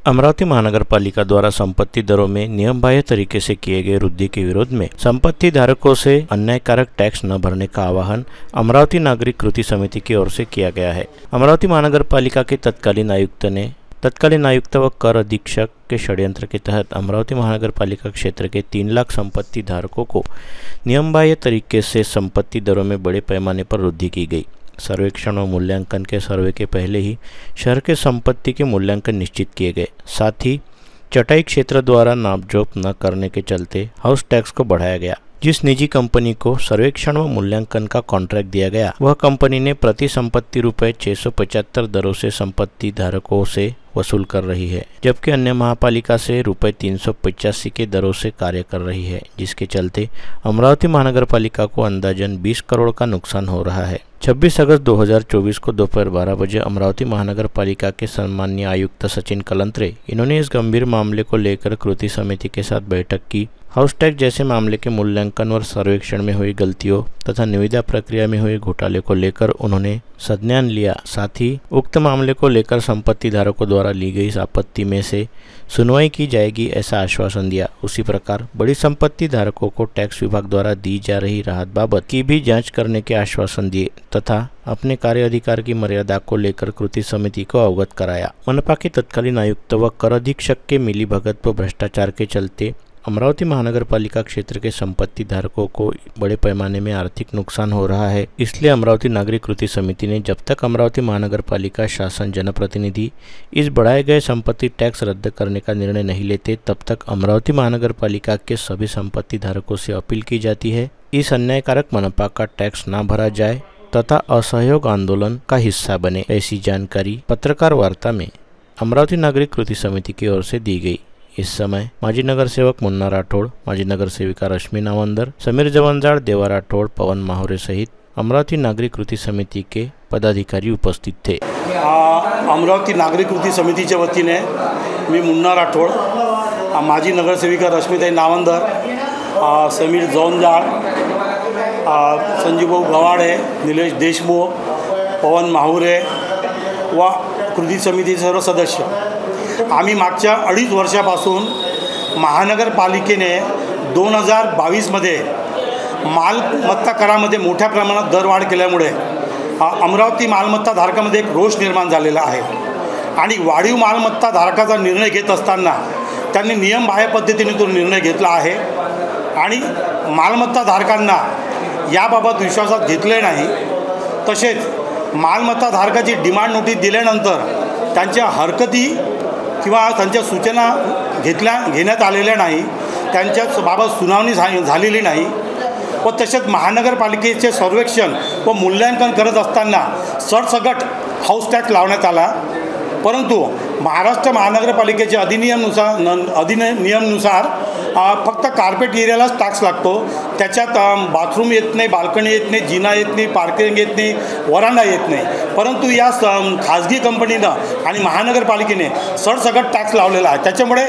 अमरावती महानगर पालिका द्वारा संपत्ति दरों में नियमबाह्य तरीके से किए गए वृद्धि के विरोध में संपत्ति धारकों से अन्यायकारक टैक्स न भरने का आह्वान अमरावती नागरिक कृति समिति की ओर से किया गया है। अमरावती महानगर पालिका के तत्कालीन आयुक्त व कर अधीक्षक के षड्यंत्र के तहत अमरावती महानगर पालिका क्षेत्र के 3 लाख संपत्ति धारकों को नियमबाह्य तरीके से संपत्ति दरों में बड़े पैमाने पर वृद्धि की गई। सर्वेक्षण व मूल्यांकन के सर्वे के पहले ही शहर के संपत्ति के मूल्यांकन निश्चित किए गए। साथ ही चटाई क्षेत्र द्वारा नापजोप न करने के चलते हाउस टैक्स को बढ़ाया गया। जिस निजी कंपनी को सर्वेक्षण व मूल्यांकन का कॉन्ट्रैक्ट दिया गया, वह कंपनी ने प्रति संपत्ति रुपये 675 दरों से संपत्ति धारकों से वसूल कर रही है, जबकि अन्य महापालिका से रुपये 385 के दरों से कार्य कर रही है, जिसके चलते अमरावती महानगर पालिका को अंदाजन 20 करोड़ का नुकसान हो रहा है। 26 अगस्त 2024 को दोपहर 12 बजे अमरावती महानगर पालिका के सम्मानीय आयुक्त सचिन कलंत्रे इन्होंने इस गंभीर मामले को लेकर कृति समिति के साथ बैठक की। हाउस टैक्स जैसे मामले के मूल्यांकन और सर्वेक्षण में हुई गलतियों तथा निविदा प्रक्रिया में हुए घोटाले को लेकर उन्होंने संज्ञान लिया। साथ ही उक्त मामले को लेकर संपत्ति धारकों द्वारा ली गई आपत्ति में से सुनवाई की जाएगी, ऐसा आश्वासन दिया। उसी प्रकार बड़ी संपत्ति धारकों को टैक्स विभाग द्वारा दी जा रही राहत बाबत की भी जांच करने के आश्वासन दिए तथा अपने कार्य अधिकार की मर्यादा को लेकर कृति समिति को अवगत कराया। मनपा के तत्कालीन आयुक्त व कर अधीक्षक के मिलीभगत व भ्रष्टाचार के चलते अमरावती महानगर पालिका क्षेत्र के संपत्ति धारकों को बड़े पैमाने में आर्थिक नुकसान हो रहा है। इसलिए अमरावती नागरिक कृति समिति ने जब तक अमरावती महानगर पालिका शासन जनप्रतिनिधि इस बढ़ाए गए संपत्ति टैक्स रद्द करने का निर्णय नहीं लेते, तब तक अमरावती महानगर पालिका के सभी संपत्ति धारकों से अपील की जाती है इस अन्यायकारक मनपा का टैक्स न भरा जाए तथा असहयोग आंदोलन का हिस्सा बने। ऐसी जानकारी पत्रकार वार्ता में अमरावती नागरिक कृति समिति की ओर से दी गई। इस समय माजी नगर सेवक मुन्ना राठौड़, माजी नगर सेविका रश्मि नावंदर, समीर जवंजाड़, देवा राठौड़, पवन माहुरे सहित अमरावती नागरिक कृति समिति के पदाधिकारी उपस्थित थे। अमरावती नागरिक कृति समितीच्या वतीने मी मुन्ना राठौड़, माजी नगरसेविका रश्मिताई नावंदर, समीर जवंजाड़, संजीवभाऊ गवाडे, निलेश देशमुख, पवन माहुरे व कृती समितीचे सर्व सदस्य आम्ही मागच्या 2.5 वर्षापासून महानगरपालिकेने 2022मध्ये मालमत्ता करामध्ये मोठ्या प्रमाणात दरवाढ केल्यामुळे अमरावती मालमत्ता धारकामध्ये एक रोष निर्माण झालेला आहे आणि वाढीव मालमत्ता धारकाचा निर्णय घेत असताना त्यांनी नियमबाह्य पद्धतीने तो निर्णय घेतला आहे आणि मालमत्ता धारकांना याबाबत विश्वासात घेतले नाही। तसेच मालमत्ता धारकाची डिमांड नोटीस दिल्यानंतर त्यांच्या हरकती किंवा त्यांच्या सूचना घेण्यात आलेल्या नाही, त्यांच्या बाबत सुनावणी झालेली नाही व तसेच महानगरपालिकेचे सर्वेक्षण व मूल्यांकन करत असताना सरसकट हाऊस टॅक्स लावण्यात आला। परंतु महाराष्ट्र महानगरपालिकेच्या अधिनियमानुसार फक्त कार्पेट एरियालाच टॅक्स लागतो, त्याच्यात बाथरूम येत नाही, बाल्कनी येत नाही, जिना येत नाही, पार्किंग येत नाही, वरांडा येत नाही। परंतु या खाजगी कंपनीनं आणि महानगरपालिकेने सरसकट टॅक्स लावलेला आहे। त्याच्यामुळे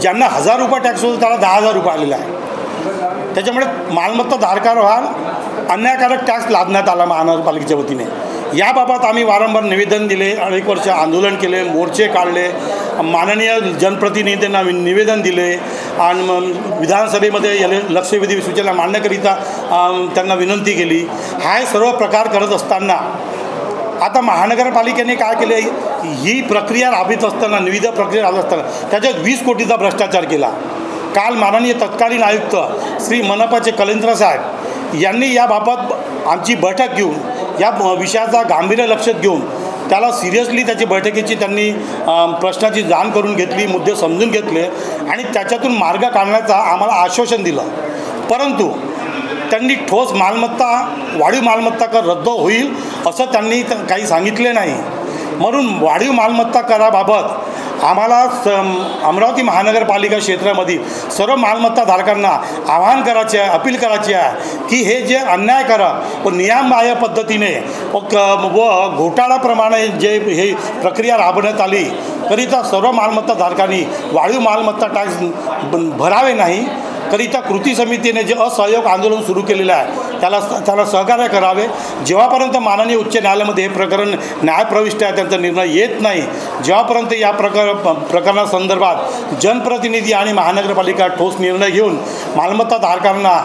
ज्यांना 1000 रुपये टॅक्स होतो त्याला 10,000 रुपये आलेला आहे। त्याच्यामुळे मालमत्ता धारकांवर अन्यायकारक टॅक्स लादण्यात आला महानगरपालिकेच्या वतीने। याबाबत आम्ही वारंवार निवेदन दिले, अनेक वर्ष आंदोलन केले, मोर्चे काढले, माननीय जनप्रतिनिधींना निवेदन दिले आणि विधानसभेमध्ये लक्षवेधी सूचना मांडण्याकरिता त्यांना विनंती केली। हा सर्व प्रकार करत असताना आता महानगरपालिकेने काय केले, ही प्रक्रिया राबवित असताना, निविदा प्रक्रिया राबवित असताना त्याच्यात 20 कोटीचा भ्रष्टाचार केला। काल माननीय तत्कालीन आयुक्त श्री मनपाचे कलेंद्र साहेब यांनी याबाबत आमची बैठक घेऊन या विषयाचा गांभीर्य लक्षात घेऊन त्याला सिरियसली त्याची बैठकीची त्यांनी प्रश्नाची जाण करून घेतली, मुद्दे समजून घेतले आणि त्याच्यातून मार्ग काढण्याचा आम्हाला आश्वासन दिलं। परंतु त्यांनी ठोस मालमत्ता, वाढीव मालमत्ता कर रद्द होईल असं त्यांनी काही सांगितले नाही। म्हणून वाढीव मालमत्ता कराबाबत आम्हाला अमरावती महानगरपालिका क्षेत्रामध्ये सर्व मालमत्ता धारकांना आवाहन करायचे आहे, अपील करायची आहे की हे जे अन्यायकारक व नियमबाह्य पद्धतीने व घोटाळाप्रमाणे जे हे प्रक्रिया राबवण्यात आली करिता सर्व मालमत्ता धारकांनी वाढीव मालमत्ता टॅक्स भरावे नाही करिता कृती समितीने जे असहयोग आंदोलन सुरू केलेलं आहे त्याला सहकार्य करावे। जेव्हापर्यंत माननीय उच्च न्यायालयामध्ये हे प्रकरण न्यायप्रविष्ट आहे, त्यांचा निर्णय येत नाही, जेव्हापर्यंत या प्रकरणासंदर्भात जनप्रतिनिधी आणि महानगरपालिका ठोस निर्णय घेऊन मालमत्ता धारकांना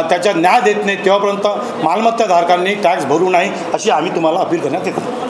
त्याचा न्याय देत नाही, तेव्हापर्यंत मालमत्ता धारकांनी टॅक्स भरू नये अशी आम्ही तुम्हाला अपील करण्यात येते।